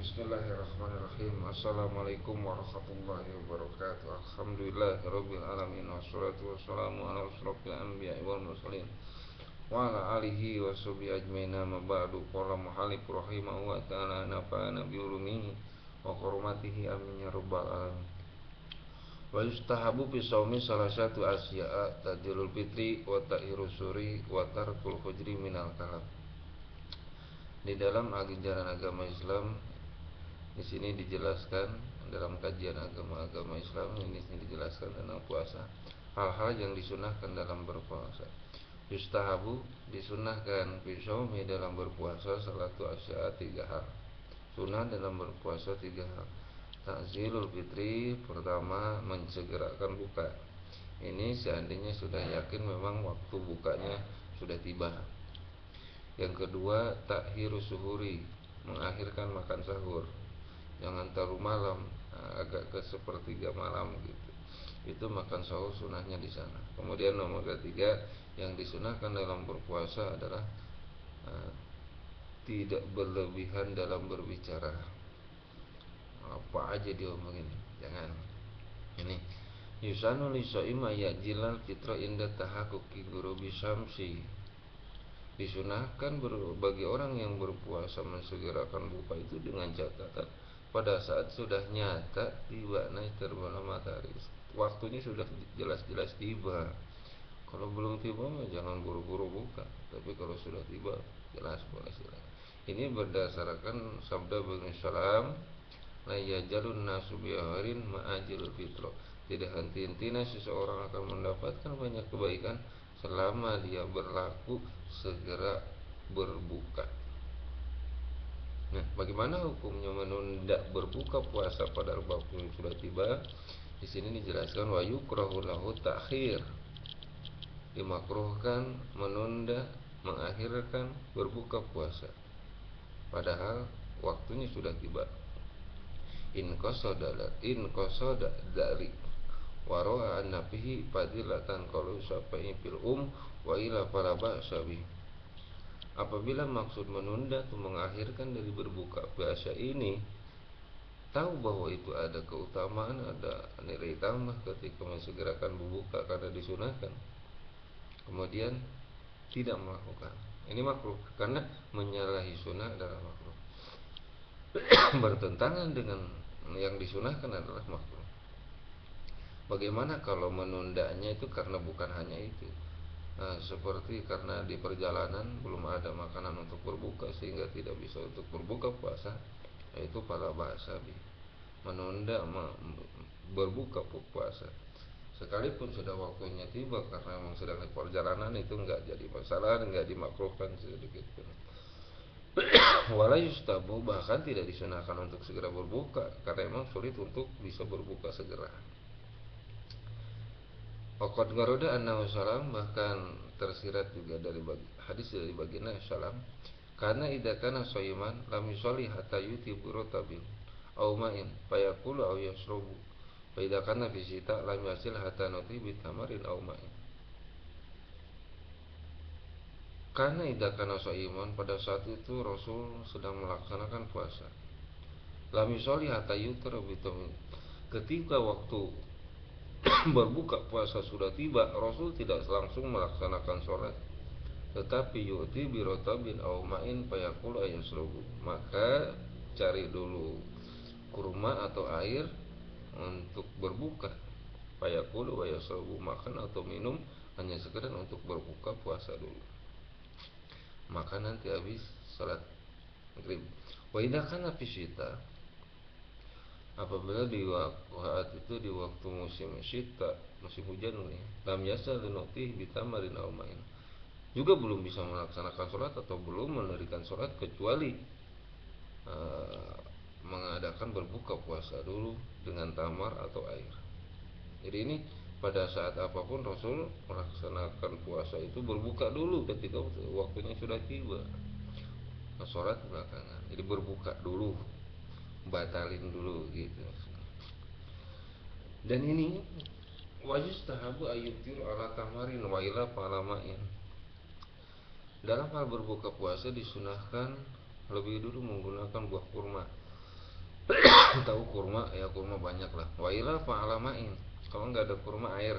Bismillahirrahmanirrahim. Assalamualaikum warahmatullahi wabarakatuh. Alhamdulillahirabbil alamin wassalatu wassalamu ala asyrofil anbiya'i wal mursalin wa ala alihi washabihi ajmain. Amma ba'du. Qala muhallif rahimahu wa ta'ala nafa'ana bi ulumihi wa hurmatihi amin ya rabbal alamin. Wa yustahabu fi shaumi salasatu asya'a tadilul fitri wa ta'irus suri wa tarkul hujri minal kalam. Di dalam ajaran agama Islam di sini dijelaskan, dalam kajian agama Islam ini dijelaskan tentang puasa, hal-hal yang disunahkan dalam berpuasa. Yustahabu, disunahkan, bisaumi, dalam berpuasa, salatu asya, 3 hal. Sunnah dalam berpuasa 3 hal. Takzilul fitri, pertama menyegerakan buka. Ini seandainya sudah yakin memang waktu bukanya sudah tiba. Yang kedua, takhirus suhuri, mengakhirkan makan sahur. Jangan terlalu malam, agak ke sepertiga malam gitu. Itu makan sahur sunahnya di sana. Kemudian nomor ketiga yang disunahkan dalam berpuasa adalah tidak berlebihan dalam berbicara. Apa aja diomongin, jangan. Ini yusanu li shaima ya'jilal fitra inda tahaqquqi ghurubi syamsi. Disunahkan bagi orang yang berpuasa mensegerakan buka itu dengan catatan pada saat sudah nyata tiba naik terbenam matahari, waktunya sudah jelas-jelas tiba. Kalau belum tiba mah jangan buru-buru buka, tapi kalau sudah tiba jelas boleh silakan. Ini berdasarkan sabda Bani Salam, la yajalun nasu biharin ma'ajilul fitro. Tidak henti-hentinya seseorang akan mendapatkan banyak kebaikan selama dia berlaku segera berbuka. Nah, bagaimana hukumnya menunda berbuka puasa pada waktu sudah tiba? Di sini dijelaskan wa yukrahu lahu ta'khir. Dimakruhkan menunda, mengakhirkan berbuka puasa padahal waktunya sudah tiba. In qasada dari waro'a an-nafihi fadilatan qalu sapai fil wa ila fala ba'sa bi. Apabila maksud menunda atau mengakhirkan dari berbuka puasa ini tahu bahwa itu ada keutamaan, ada nilai tambah ketika mensegerakan berbuka karena disunahkan, kemudian tidak melakukan, ini makruh karena menyalahi sunnah adalah makruh. Bertentangan dengan yang disunahkan adalah makruh. Bagaimana kalau menundanya itu karena bukan hanya itu, seperti karena di perjalanan belum ada makanan untuk berbuka sehingga tidak bisa untuk berbuka puasa, yaitu pada bahasa menunda berbuka puasa sekalipun sudah waktunya tiba karena memang sedang di perjalanan, itu enggak jadi masalah, enggak dimakruhkan sedikit pun. Wala yustabu, bahkan tidak disunahkan untuk segera berbuka karena memang sulit untuk bisa berbuka segera. Waqad garoda annahu salam, bahkan tersirat juga dari hadis dari baginda salam, karena idza kana shayman lam yusalli hatta yutibu rotabin aw ma'in fayaqulu aw yashrabu fa idza kana fi sita lam yasil hatta nuti bi tamarin aw ma'in. Karena idza kana shayman, pada saat itu Rasul sedang melaksanakan puasa. Lam yusalli hatta yutiru bi tamarin, ketika waktu berbuka puasa sudah tiba, Rasul tidak langsung melaksanakan sholat, tetapi yu'ti birotabin aw ma'in fayaqulu ayasrubu, maka cari dulu kurma atau air untuk berbuka, fayaqulu ayasrubu, makan atau minum hanya sekedar untuk berbuka puasa dulu, maka nanti habis sholat maghrib. Wa idza kana fi syita, apabila di waktu itu di waktu musim syita, musim hujan nih, lam yasal linutih bitamarin aw ma'in, juga belum bisa melaksanakan sholat atau belum mendirikan sholat kecuali mengadakan berbuka puasa dulu dengan tamar atau air. Jadi ini pada saat apapun Rasul melaksanakan puasa itu berbuka dulu ketika waktunya sudah tiba, sholat belakangan. Jadi berbuka dulu, batalin dulu gitu. Dan ini wajustahabu ayyutir ala tamarin wa ila palamain. Dalam hal berbuka puasa disunahkan lebih dulu menggunakan buah kurma tahu kurma, ya kurma banyak lah. Wa ila fa'alamain, kalau nggak ada kurma air.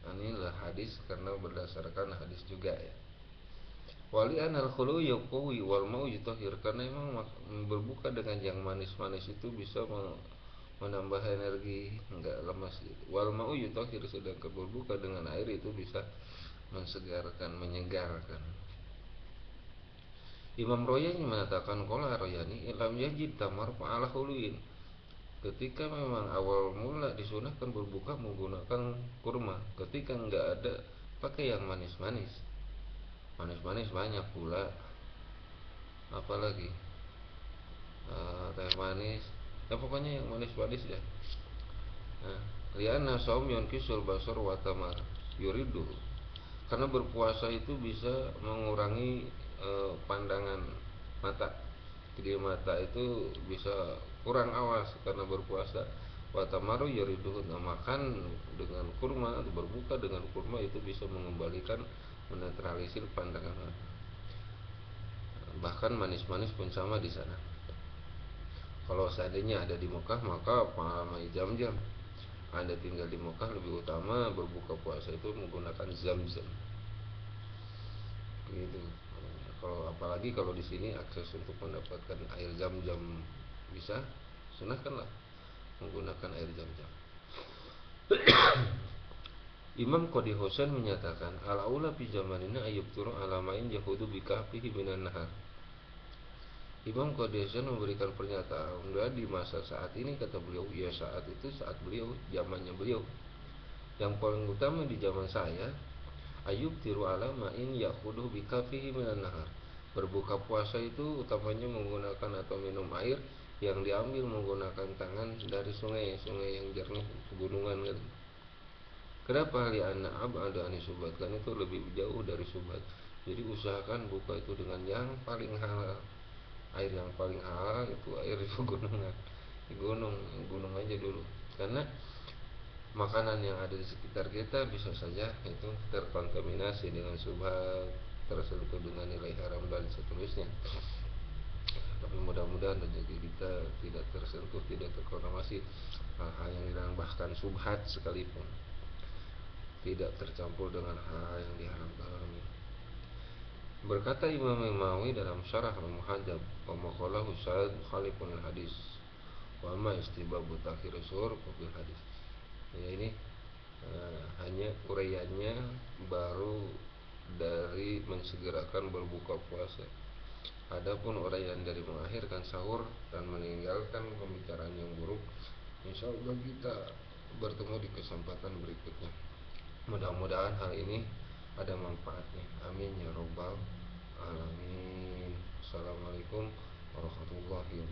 Inilah hadis karena berdasarkan hadis juga ya. Wali anal khulu yuqwi wal mau yutahhir, karena memang berbuka dengan yang manis-manis itu bisa menambah energi, enggak lemas gitu. Wal mau yutahhir, sedangkan berbuka dengan air itu bisa mensegarkan, menyegarkan. Imam Royani mengatakan qala Royani ilam yajid tamar fa'ala khuluin. Ketika memang awal mula disunahkan berbuka menggunakan kurma, ketika enggak ada pakai yang manis-manis. Manis-manis banyak pula, apalagi teh manis, ya pokoknya yang manis-manis ya. Nah, liana saum yunkisul basar wa tamar yuridu, karena berpuasa itu bisa mengurangi pandangan mata. Jadi mata itu bisa kurang awas karena berpuasa. Wa tamaru yuridu, nah makan dengan kurma atau berbuka dengan kurma itu bisa mengembalikan, menetralisir pandangan mata. Bahkan manis-manis pun sama di sana. Kalau seandainya ada di Mekah, maka pengalaman jam-jam. Anda tinggal di Mekah, lebih utama berbuka puasa itu menggunakan zam-zam. Gitu. Kalau apalagi kalau di sini akses untuk mendapatkan air zam-zam bisa, sunahkanlah menggunakan air zam-zam. Imam Qadi Husain menyatakan al-aula fi zamanina ayyub turu alamain yahudu bikafihi minan nahar. Imam Qadi Husain memberikan pernyataan di masa saat ini, kata beliau, ya saat itu saat beliau, zamannya beliau. Yang paling utama di zaman saya, ayub tiru alamain yahudu bikafihi minan nahar. Berbuka puasa itu utamanya menggunakan atau minum air yang diambil menggunakan tangan dari sungai yang jernih, pegunungan gitu. Kenapa? Li'anna ab'ada ani subat, kan itu lebih jauh dari subat. Jadi usahakan buka itu dengan yang paling halal. Air yang paling halal itu air di pegunungan, di gunung aja dulu. Karena makanan yang ada di sekitar kita bisa saja itu terkontaminasi dengan subhat, tersentuh dengan nilai haram dan seterusnya. Tapi mudah-mudahan rezeki kita tidak tersentuh, tidak terkontaminasi hal-hal yang dilarang, bahkan subhat sekalipun tidak tercampur dengan hal yang diharamkan. Berkata Imam Imawi dalam Syarah Al-Muhadzab, wa maqalahu Sa'id mukhalifun al-hadis wa ma istibabu takhir suhur fil hadis. Ya, ini hanya uraiannya baru dari mensegerakan berbuka puasa. Adapun uraian dari mengakhirkan sahur dan meninggalkan pembicaraan yang buruk, insyaallah kita bertemu di kesempatan berikutnya. Mudah-mudahan hal ini ada manfaatnya. Amin ya rabbal alamin. Assalamualaikum warahmatullahi wabarakatuh.